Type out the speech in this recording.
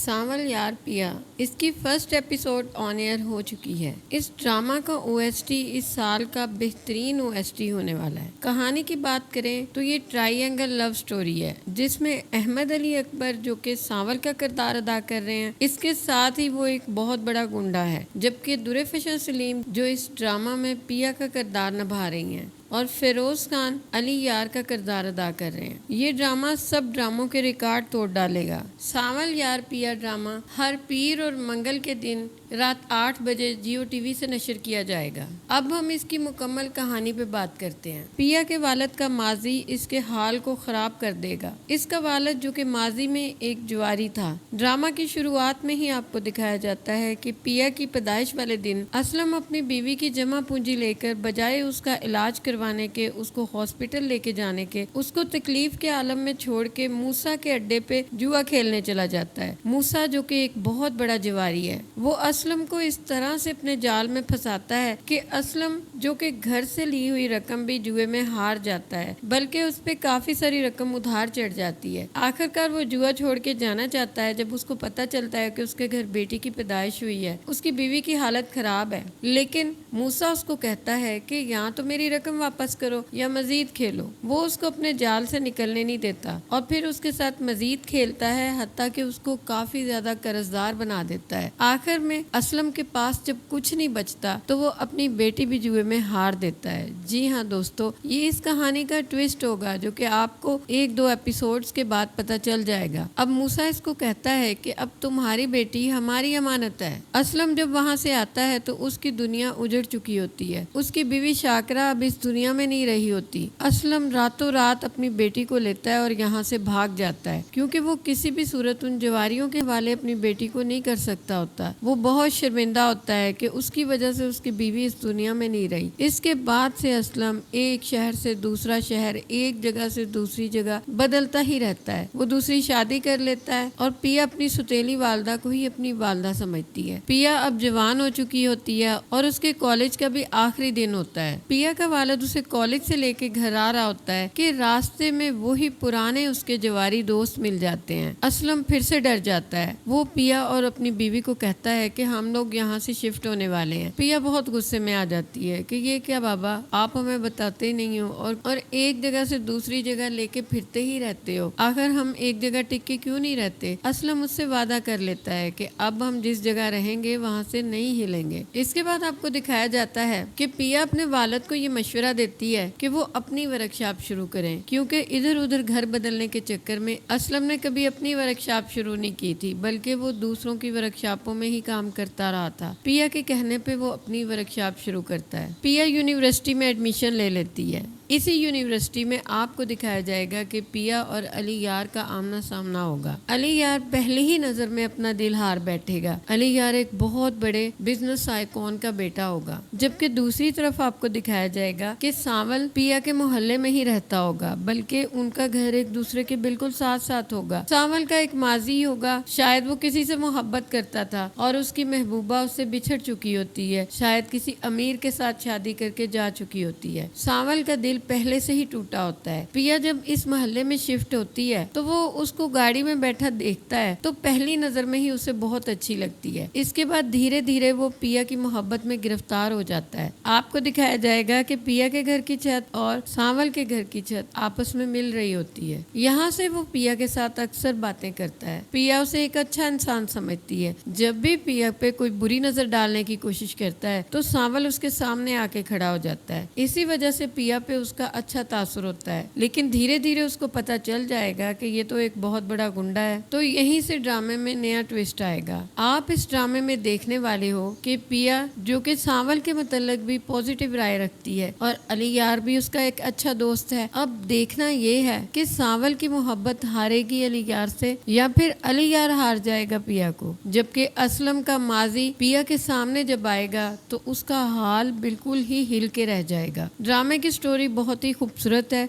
سانول یار پیا اس کی فرسٹ ایپیسوڈ آن ایئر ہو چکی ہے۔ اس ڈرامہ کا او ایس ٹی اس سال کا بہترین او ایس ٹی ہونے والا ہے۔ کہانی کی بات کریں تو یہ ٹرائی اینگل لو سٹوری ہے جس میں احمد علی اکبر جو کہ سانول کا کردار ادا کر رہے ہیں، اس کے ساتھ ہی وہ ایک بہت بڑا گنڈا ہے، جبکہ درفشاں سلیم جو اس ڈرامہ میں پیا کا کردار نبھا رہی ہیں اور فیروز خان علی یار کا کردار ادا کر رہے ہیں۔ یہ ڈرامہ سب ڈراموں کے ریکارڈ توڑ ڈالے گا۔ سانول یار پیا ڈرامہ ہر پیر اور منگل کے دن رات 8 بجے جیو ٹی وی سے نشر کیا جائے گا۔ اب ہم اس کی مکمل کہانی پہ بات کرتے ہیں۔ پیا کے والد کا ماضی اس کے حال کو خراب کر دے گا۔ اس کا والد جو کہ ماضی میں ایک جواری تھا۔ ڈرامہ کی شروعات میں ہی آپ کو دکھایا جاتا ہے کہ پیا کی پیدائش والے دن اسلم اپنی بیوی کی جمع پونجی لے کر بجائے اس کا علاج کروانے کے، اس کو ہاسپٹل لے کے جانے کے، اس کو تکلیف کے عالم میں چھوڑ کے موسیٰ کے اڈے پہ جوا کھیلنے چلا جاتا ہے۔ موسیٰ جو کہ ایک بہت بڑا جواری ہے، وہ اسلم کو اس طرح سے اپنے جال میں پھنساتا ہے کہ اسلم جو کہ گھر سے لی ہوئی رقم بھی جوئے میں ہار جاتا ہے، بلکہ اس پہ کافی ساری رقم ادھار چڑھ جاتی ہے۔ آخرکار وہ جوا چھوڑ کے جانا چاہتا ہے جب اس کو پتہ چلتا ہے کہ اس کے گھر بیٹی کی پیدائش ہوئی ہے، اس کی بیوی کی حالت خراب ہے، لیکن موسیٰ اس کو کہتا ہے کہ یا تو میری رقم واپس کرو یا مزید کھیلو۔ وہ اس کو اپنے جال سے نکلنے نہیں دیتا اور پھر اس کے ساتھ مزید کھیلتا ہے، حتیٰ کہ اس کو کافی زیادہ قرضدار بنا دیتا ہے۔ آخر میں اسلم کے پاس جب کچھ نہیں بچتا تو وہ اپنی بیٹی بھی جوئے میں ہار دیتا ہے۔ جی ہاں دوستو، یہ اس کہانی کا ٹویسٹ ہوگا جو کہ آپ کو 1-2 ایپیسوڈز کے بعد پتہ چل جائے گا۔ اب موسیٰ اس کو کہتا ہے کہ اب تمہاری بیٹی ہماری امانت ہے۔ اسلم جب وہاں سے آتا ہے تو اس کی دنیا اجڑ چکی ہوتی ہے۔ اس کی بیوی شاکرہ اب اس دنیا میں نہیں رہی ہوتی۔ اسلم راتوں رات اپنی بیٹی کو لیتا ہے اور یہاں سے بھاگ جاتا ہے، کیونکہ وہ کسی بھی صورت ان جواریوں کے حوالے اپنی بیٹی کو نہیں کر سکتا ہوتا۔ وہ بہت شرمندہ ہوتا ہے کہ اس کی وجہ سے اس کی بیوی اس دنیا میں نہیں رہی۔ اس کے بعد سے اسلم ایک شہر سے دوسرا شہر، ایک جگہ سے دوسری جگہ بدلتا ہی رہتا ہے۔ وہ دوسری شادی کر لیتا ہے اور پیا اپنی سوتیلی والدہ کو ہی اپنی والدہ سمجھتی ہے۔ پیا اب جوان ہو چکی ہوتی ہے اور اس کے کالج کا بھی آخری دن ہوتا ہے۔ پیا کا والد اسے کالج سے لے کے گھر آ رہا ہوتا ہے کہ راستے میں وہی پرانے اس کے جواری دوست مل جاتے ہیں۔ اسلم پھر سے ڈر جاتا ہے۔ وہ پیا اور اپنی بیوی کو کہتا ہے کہ ہم لوگ یہاں سے شفٹ ہونے والے ہیں۔ پیا بہت غصے میں آ جاتی ہے کہ یہ کیا بابا، آپ ہمیں بتاتے نہیں ہو اور ایک جگہ سے دوسری جگہ لے کے پھرتے ہی رہتے ہو، آخر ہم ایک جگہ ٹک کے کیوں نہیں رہتے؟ اسلم اس سے وعدہ کر لیتا ہے کہ اب ہم جس جگہ رہیں گے وہاں سے نہیں ہلیں گے۔ اس کے بعد آپ کو دکھایا جاتا ہے کہ پیا اپنے والد کو یہ مشورہ دیتی ہے کہ وہ اپنی ورک شاپ شروع کریں، کیونکہ ادھر ادھر گھر بدلنے کے چکر میں اسلم نے کبھی اپنی ورک شاپ شروع نہیں کی تھی، بلکہ وہ دوسروں کی ورک شاپوں میں ہی کام کرتا رہا تھا۔ پیا کے کہنے پہ وہ اپنی ورک شاپ شروع کرتا ہے۔ پیا یونیورسٹی میں ایڈمیشن لے لیتی ہے۔ اسی یونیورسٹی میں آپ کو دکھایا جائے گا کہ پیا اور علی یار کا آمنا سامنا ہوگا۔ علی یار پہلی ہی نظر میں اپنا دل ہار بیٹھے گا۔ علی یار ایک بہت بڑے بزنس آئیکن کا بیٹا ہوگا، جبکہ دوسری طرف آپ کو دکھایا جائے گا کہ سانول پیا کے محلے میں ہی رہتا ہوگا، بلکہ ان کا گھر ایک دوسرے کے بالکل ساتھ ساتھ ہوگا۔ سانول کا ایک ماضی ہوگا، شاید وہ کسی سے محبت کرتا تھا اور اس کی محبوبہ اس سے بچھڑ چکی ہوتی ہے، شاید کسی امیر کے ساتھ شادی کر کے جا چکی ہوتی ہے۔ سانول کا دل پہلے سے ہی ٹوٹا ہوتا ہے۔ پیا جب اس محلے میں شفٹ ہوتی ہے تو وہ اس کو گاڑی میں بیٹھا دیکھتا ہے تو پہلی نظر میں ہی اسے بہت اچھی لگتی ہے۔ اس کے بعد دھیرے دھیرے وہ پیا کی محبت میں گرفتار ہو جاتا ہے۔ آپ کو دکھایا جائے گا کہ پیا کے گھر کی چھت اور سانول کے گھر کی چھت آپس میں مل رہی ہوتی ہے۔ یہاں سے وہ پیا کے ساتھ اکثر باتیں کرتا ہے۔ پیا اسے ایک اچھا انسان سمجھتی ہے۔ جب بھی پیا پہ کوئی بری نظر ڈالنے کی کوشش کرتا ہے تو سانول اس کے سامنے آ کے کھڑا ہو جاتا ہے۔ اسی وجہ سے پیا پہ اس کا اچھا تاثر ہوتا ہے، لیکن دھیرے دھیرے اس کو پتہ چل جائے گا کہ یہ تو ایک بہت بڑا گنڈا ہے۔ تو یہیں سے ڈرامے میں نیا ٹویسٹ آئے گا۔ آپ اس ڈرامے میں دیکھنے والے ہو کہ پیا جو کہ سانول کے متعلق بھی پازیٹیو رائے رکھتی ہے اور علی یار بھی اس کا ایک اچھا دوست ہے۔ اب دیکھنا یہ ہے کہ سانول کی محبت ہارے گی علی یار سے یا پھر علی یار ہار جائے گا پیا کو، جبکہ اسلم کا ماضی پیا کے سامنے جب آئے گا تو اس کا حال بالکل ہی ہل کے رہ جائے گا۔ ڈرامے کی سٹوری بہت ہی خوبصورت ہے۔